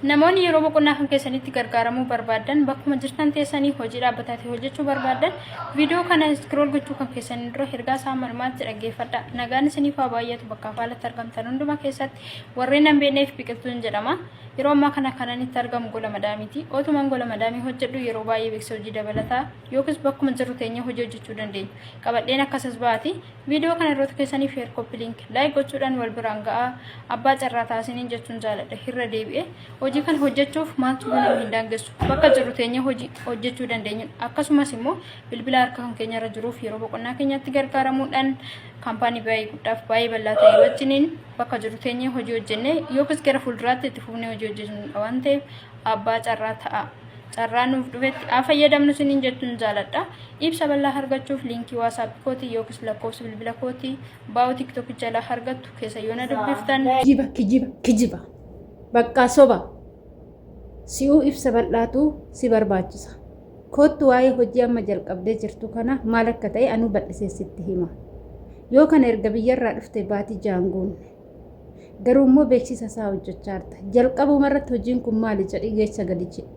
Namoonni yeroo boqonnaa kan keessanitti gargaaramuu barbaadan bakkuma jirtan teessanii hojii dhaabbataatii hojjechuu barbaadan viidiyoo kana scroll gochuu kan keessanii dura ergaa isaa malumaatti dhaggeeffadha. Nagaan isiniif haa baay'atu bakka faalatti argamtan hundumaa keessatti warreen hin beekneef biqiltuun jedhama. Yeroo ammaa kana kananitti argamu gola madaamiiti. Otumaan gola madaamii hojjedhu yeroo baay'ee beeksisa hojii dabalataa yookiis bakkuma jirru teenya hojii hojjechuu dandeenya. Qabadheen akkasas baati. Viidiyoo kana irratti keessanii share copy link like gochuudhaan wal biraan ga'a. Abbaa carraa taasiniin jechuun jaaladha. Hirra deebi'ee hojii kan hojjechuuf maaltu nama hin daangessu bakka jirru teenya hojii hojjechuu dandeenya. Akkasumas immoo bilbila harka kan keenya irra jiruuf yeroo boqonnaa keenyatti gargaaramuudhaan kaampaanii baay'ee guddaaf baay'ee bal'aa ta'e wajjiniin bakka jirru teenya hojii hojjennee yookiis gara fuulduraatti itti fufnee hojii hojjechuu waan ta'eef abbaa carraa ta'a. Carraan nuuf dhufetti haa fayyadamnu siniin jechuun jaaladha. Ibsa bal'aa argachuuf liinkii WhatsApp kootii yookiis lakkoofsa bilbila kootii baa'oo TikTok jalaa argattu keessa yoo na dubbiftan. Kijiba. Bakka soba. Si'uu ibsa bal'aatu si barbaachisa. Kottu waa'ee hojii amma jalqabdee jirtu kana maal akka ta'e anuu bal'isee sitti hima. Yoo kana erga biyyarraa dhufte baatii jaanguun garuu immoo beeksisa isaa hojjechaa jirta. Jalqabuma irratti hojiin kun maali jedhii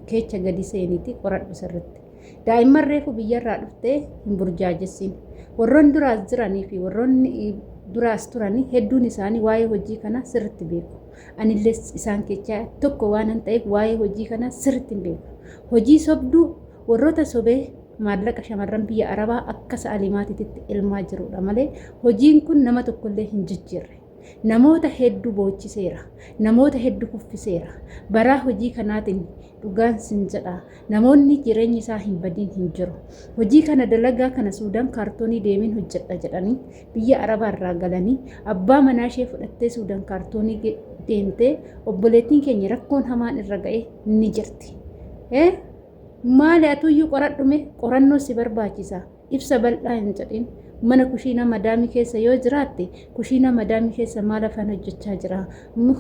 keecha gadi seeniiti qoradhu sirriitti. Daa'imman reefu biyyarraa dhuftee hin burjaajessin. Warroonni duraas jiranii fi warroonni duraas turanii hedduun isaanii waa'ee hojii kana sirriitti beeku. Anillee isaan keessaa tokko waan hin ta'eef waa'ee hojii kana sirriitti hin beeku. Hojii sobduu warroota sobee maallaqa shamarran biyya Arabaa akka sa'alimaatiitti ilmaa jirudha malee hojiin kun nama tokkollee hin jijjiirre. Namoota hedduu boochiseera. Namoota hedduu kuffiseera. Baraa hojii kanaatiin dhugaan sin jedha. Namoonni jireenyi isaa hin badiin hin jiru. Hojii kana dalagaa kana Suudaan kaartoonii deemiin hojjedha jedhanii biyya Arabaa irraa galanii abbaa manaa ishee fudhattee Suudaan kaartoonii deemtee obboleettiin keenya rakkoon hamaan irra ga'e ni jirti. Maali atuyyuu qoradhume qorannoo si barbaachisa. Ibsa bal'aa hin jedhin. Mana kushiina madaamii keessa yoo jiraatte kushiina madaamii keessa maal afaan hojjechaa jira?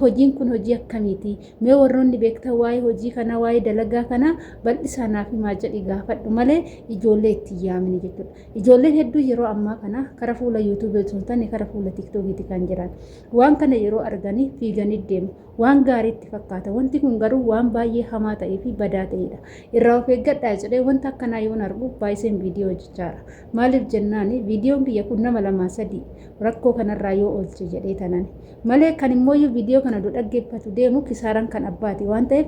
Hojiin kun hojii akkamiiti? Mee warroonni beektan waa'ee hojii kana waa'ee dalagaa kana bal'isaa naaf himaa jedhi gaafadhu malee ijoollee itti yaamini jechuudha. Ijoolleen hedduu yeroo ammaa kana kara fuula YouTube osoo ta'e kara fuula TikTokiiti kan jiran. Waan kana yeroo arganii fiiganii deemu. Waan gaariitti fakkaata. Wanti kun garuu waan baay'ee hamaa ta'ee fi badaa ta'edha. Irraa of eeggadhaa jedhee wanta akkanaa yoon argu baay'iseen viidiyoo hojjechaara. Maaliif jennaan viidiyoon biyya kun nama 2-3 rakkoo kanarraa yoo oolche jedhee tanan malee kan immoo viidiyoo kana dhaggeeffatu deemu kisaaraan kan abbaati waan ta'eef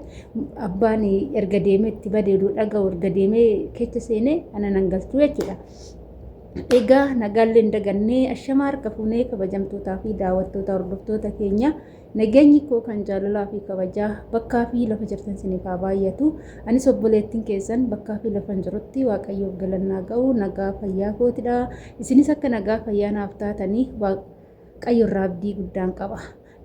abbaan erga deemee itti badee dhaga'u erga deemee keessa seenee ana nan galchuu jechuudha. Egaa nagaallee dagannee ashamaa harka fuunee kabajamtootaa fi daawwattoota hordoftoota keenya nageenyi koo kan jaalalaa fi kabajaa bakkaa fi lafa jirtan siniif haa baay'atu. Anis obboleettiin keessan bakkaa fi lafa jirutti waaqayyoof galannaa ga'u nagaa fayyaa kootidha. Isinis akka nagaa fayyaa naaf taatanii waaqayyo irraa abdii guddaan qaba.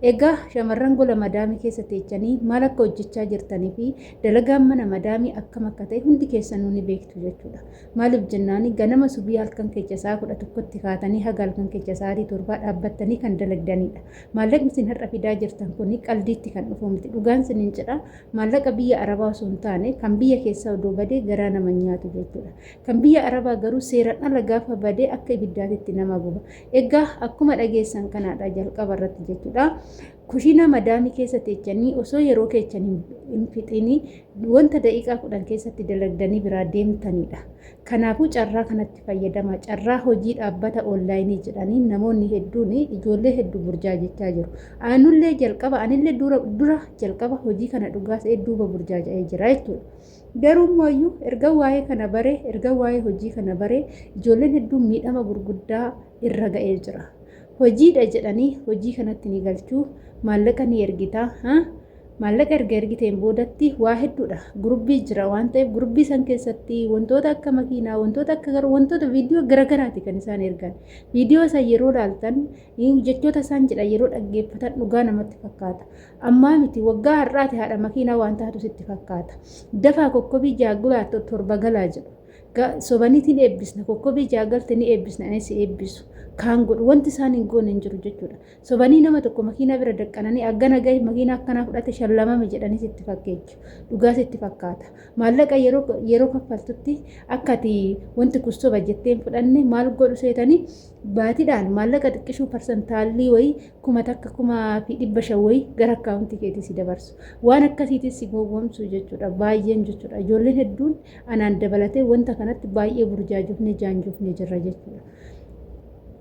Egaa shamarran gola madaamii keessa teechanii maal akka hojjechaa jirtanii fi dalagaan mana madaamii akkam akka ta'e hundi keessanuu ni beektu jechuudha. Maaliif jennaan ganama subii halkan keessa saa 11tti kaatanii haga halkan keessa sa'aatii 7 dhaabbattanii kan dalagdanidha. Maallaqni isin har'a fidaa jirtan kun qaldiitti kan dhufu miti. Dhugaan isiniin jedha maallaqa biyya Arabaa osoo hin taane kan biyya keessaa odoo badee garaa nama nyaatu jechuudha. Kan biyya Arabaa garuu seeraan ala gaafa badee akka ibiddaatitti nama guba. Egaa akkuma dhageessan kanaadha jalqaba irratti jechuudha. Kushiina madaamii keessa teechanii osoo yeroo keechan hin fixini wanta daqiiqaa 10 keessatti dalagdanii biraa deemtanidha. Kanaafuu carraa kanatti fayyadama. Carraa hojii dhaabbata onlaayinii jedhanii namoonni hedduun ijoollee hedduu burjaajechaa jiru. Anullee jalqaba anillee dura jalqaba hojii kana dhugaa ta'ee duuba burjaaja'ee jira jechuudha. Garuu mooyyuu erga waa'ee kana bare erga waa'ee hojii kana bare ijoolleen hedduun miidhama gurguddaa irra ga'ee jira. Hojiidha jedhanii hojii kanatti ni galchuu maallaqa ni ergita maallaqa ergiteen boodatti waa hedduudha gurubbii jira waan ta'eef gurubbii san keessatti wantoota akka makiinaa wantoota akka wantoota viidiyoo garagaraati kan isaan ergan viidiyoo isa yeroo ilaaltan jechoota isaan jedha yeroo dhaggeeffatan dhugaa namatti fakkaata ammaa miti waggaa har'aati haadha makiinaa waan taatu sitti fakkaata dafaa kokkobii jaagulaa torba galaa jedhu sobaniitiin eebbisna kokkobii jaagalti ni eebbisna anis eebbisu kaan godhu wanti isaan hin goone hin jiru jechuudha. Sobanii nama tokko makiinaa bira daqqananii akkana gahe makiinaa akkanaa fudhate shallamame jedhanii sitti fakkeessu. Dhugaa sitti fakkaata. Maallaqa yeroo kaffaltutti akka ati wanti kun soba jettee hin fudhanne maal godhu seetanii baatiidhaan maallaqa xiqqishuu parsentaalii wayii 1,500 wayii gara akkaawuntii keetii si dabarsu. Waan akkasiitis si gowwoomsu jechuudha. Baay'een jechuudha. Ijoolleen hedduun anaan dabalatee wanta kanatti baay'ee burjaajofne jaanjofne jirra jechuudha.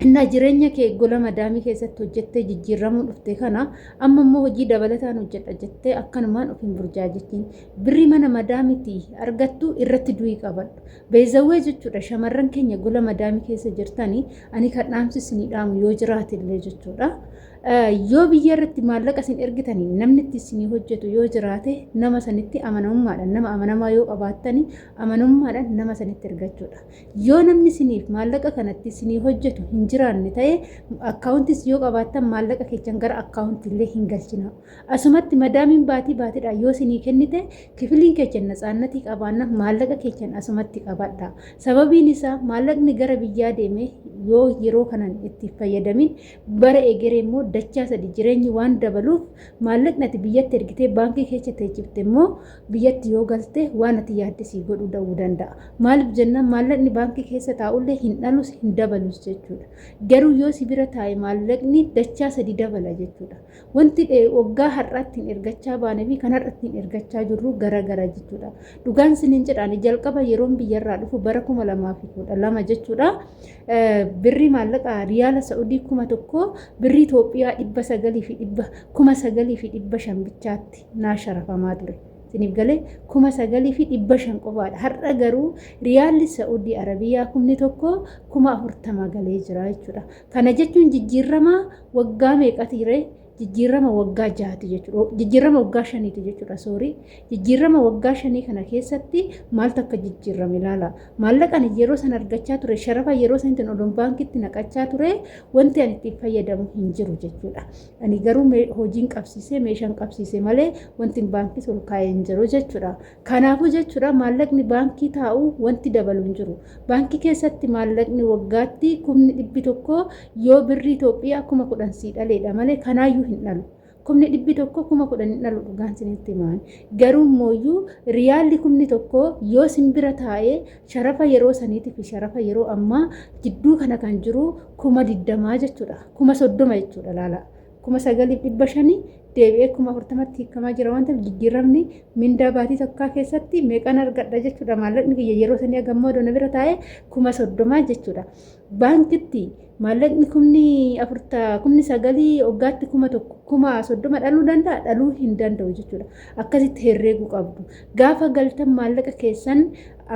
Inna jireenya kee gola madaamii keessatti hojjettee jijjiiramuu dhufte kana amma immoo hojii dabalataan hojjedha jettee akkanumaan of hin burjaajechiin birrii mana madaamiti argattu irratti du'ii qabadhu. Beezawwee jechuudha shamarran keenya gola madaamii keessa jirtanii ani kan dhaamsisni dhaamu yoo jiraatillee jechuudha. Yoo biyya irratti maallaqa isin ergitanii namni itti isinii hojjetu yoo jiraate nama sanitti amanamummaadhaan nama amanamaa yoo qabaattanii amanamummaadhaan nama sanitti ergachuudha. Yoo namni isiniif maallaqa kanatti isinii hojjetu hin jiraanne ta'e akkaawuntis yoo qabaattan maallaqa keessan gara akkaawuntillee hin galchina. Asumatti madaamiin baatiidha yoo isinii kennite kifiliin keessan natsaannatii qabaanna maallaqa keessan asumatti qabadha. Sababiin isaa maallaqni gara biyyaa deeme yoo yeroo kanan itti fayyadamin bara egeree immoo dachaa sadi jireenyi waan dabaluuf maallaqni ati biyyatti ergitee baankii keessa teechifte immoo biyyatti yoo galte waan ati yaaddisii godhuu dhabuu danda'a. Maaliif jennaan maallaqni baankii keessa taa'ullee hin dhalus hin dabalus jechuudha. Garuu yoo si bira taa'e maallaqni dachaa sadi dabala jechuudha. Wanti waggaa har'aatti hin ergachaa baanee fi kan har'aatti hin ergachaa jirru gara jechuudha. Dhugaan siniin jedhaan jalqaba yeroon biyyarraa dhufu bara 2012 jechuudha. Birri maallaqa riyaala Saa'udii 1,000 birri Itoophiyaa 9,500 bichaatti naa sharafamaa ture. Siniif galee 9,500 qofaadha. Har'a garuu riyaalli Saa'udii Arabiyaa 1,040 galee jira jechuudha. Kana jechuun jijjiirama waggaa meeqati ree? Jijjiirama waggaa 6 jechuudha. Jijjiirama waggaa 5 jechuudha. Jijjiirama waggaa 5 kana keessatti maaltu akka jijjiirame ilaala. Maallaqaan yeroo san argachaa ture sharafa yeroo san itti odon baankitti naqachaa ture wanti ani itti fayyadamu hin jiru jechuudha. Ani garuu hojiin qabsiisee meeshaan qabsiisee malee wanti baankii ol kaa'ee hin jiru jechuudha. Kanaafuu jechuudha maallaqni baankii taa'u wanti dabalu hin jiru. Baankii keessatti maallaqni waggaatti 100 yoo birrii Itoophiyaa 10,000 si dhaleedha malee kanaayyuu hin dhalu. 100 10,000 hin dhalu dhugaan sinitti himaan. Garuu mooyyuu riyaalli 100 yoo simbira taa'ee sharafa yeroo saniitii fi sharafa yeroo ammaa jidduu kana kan jiru 20,000 jechuudha. 30,000 jechuudha laala. 9,500 deebi'ee 40,000 hiikamaa jira waan ta'eef jijjiiramni mindaa baatii tokkaa keessatti meeqan argadha jechuudha. Maallaqni kiyya yeroo sanii gammadoo na bira taa'ee 30,000 jechuudha. Baankitti maallaqni 9,000 waggaatti 1,030 dhaluu danda'a dhaluu hin danda'u jechuudha. Akkasitti herreeguu qabdu. Gaafa galtan maallaqa keessan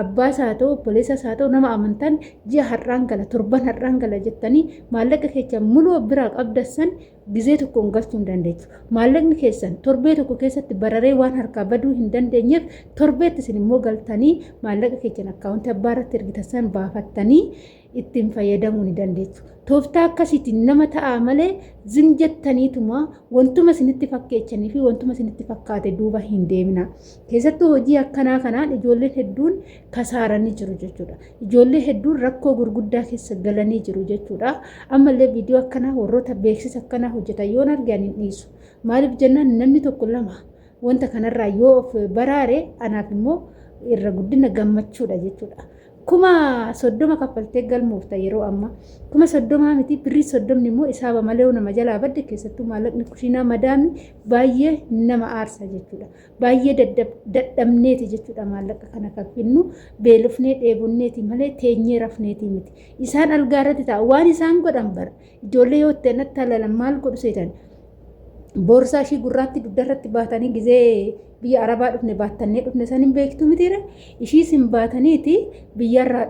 abbaa haa ta'u obboleessa haa ta'u nama amantan ji'a har'aan gala torban har'aan gala jettanii maallaqa keessan muluu biraa qabdassan gizee tokkoon galchuu hin dandeessu. Maallaqni keessan torbee tokko keessatti bararee waan harkaa baduu hin dandeenyeef torbeetti isin immoo galtanii maallaqa keessan akkaawuntii abbaa irratti ergitassan baafattanii ittiin fayyadamuu ni dandeessu. Tooftaa akkasiitiin nama ta'a malee zim jettaniituma wantuma isinitti fakkeechanii fi wantuma isinitti fakkaate duuba hin deemina. Keessattuu hojii akkanaa kanaan ijoolleen hedduun kasaaranii jiru jechuudha. Ijoollee hedduun rakkoo gurguddaa keessa galanii jiru jechuudha. Ammallee viidiyoo akkanaa warroota beeksisa akkanaa hojjetan yoo argan hin dhiisu. Maaliif jennaan namni tokko lama wanta kanarraa yoo of baraare anaaf immoo irra guddina gammachuudha jechuudha. 30 kaffaltee galmoofta yeroo amma 30 miti birrii 30 immoo isaaba malee nama jalaa badde keessattuu maallaqni kushiinaa madaami baay'ee nama aarsa jechuudha. Baay'ee dadhabneeti jechuudha maallaqa kana kaffinnu beelofnee dheebonneeti malee teenyee rafneeti miti. Isaan algaa irratti ta'a waan isaan godhan bara ijoollee yoo ta'e natti halalan maal godhu seetan boorsaa ishii gurraatti dugda irratti baatanii gizee biyya arabaa dhufne baatannee dhufne san hin beektu mitiire ishii sin baataniiti biyyarraa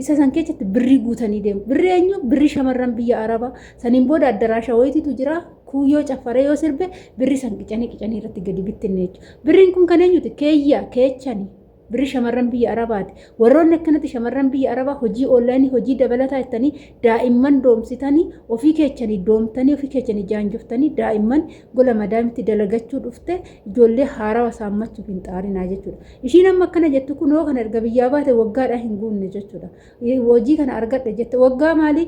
isa san keessatti birrii guutanii deemu. Birrii eenyu birrii shamarran biyya arabaa saniin booda addaraasha wayitiitu jira kuyyoo caffaree yoo sirbe birrii san qicanii irratti gadi bittinne jechuudha. Birriin kun kan eenyuti keeyyaa keechanii birri shamarran biyya arabaati warroonni akkanatti shamarran biyya arabaa hojii onlaayinii hojii dabalataa jettanii daa'imman doomsitanii ofii keechanii doomtanii ofii keechanii jaanjoftanii daa'imman gola madaamitti dalagachuu dhufte ijoollee haarawaa saammachuuf hin xaarinaa jechuudha. Ishiin amma akkana jettu kunoo kan erga biyyaa baate waggaadhaan hin guunne jechuudha. Hojii kana argadhe jette waggaa maalii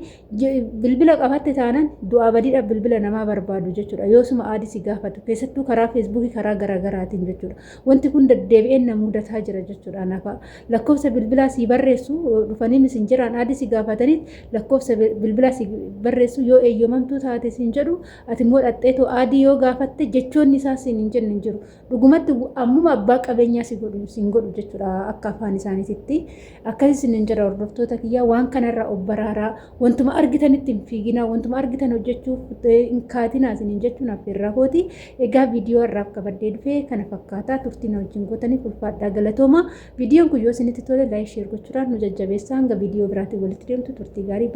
bilbila qabatte taanaan du'aa badiidhaaf bilbila namaa barbaadu jechuudha. Yoosuma aadii si gaafatu keessattuu karaa feesbuukii karaa garaagaraatiin jechuudha. Wanti kun deddeebi'een na mudataa jira jechuudha. Nafa lakkoofsa bilbilaa si barreessu dhufanii misinjiraan aadii si gaafatanii lakkoofsa bilbilaa si barreessu yoo eeyyamamtuu taate sin jedhu ati immoo dhaxxeetoo aadii yoo gaafatte jechoonni isaa sin hin jenne hin jiru. Dhugumatti ammuma abbaa qabeenyaa si godhu sin godhu jechuudha akka afaan isaaniitti. Akkasii sin hin jira hordoftoota kiyyaa waan kanarraa obbaraaraa wantuma argitanitti hin fiiginaa wantuma argitan hojjechuuf hin kaatinaa sin hin jechuun affeerraa kooti. Egaa viidiyoo irraaf qabadee dhufee kana fakkaataa turtiin wajjin gootanii ulfaadhaa galatooma. Viidiyoon kun yoo isinitti tole laayik sheer gochuudhaan nu jajjabeessaa hanga viidiyoo biraatiin walitti deemtu turtii gaarii.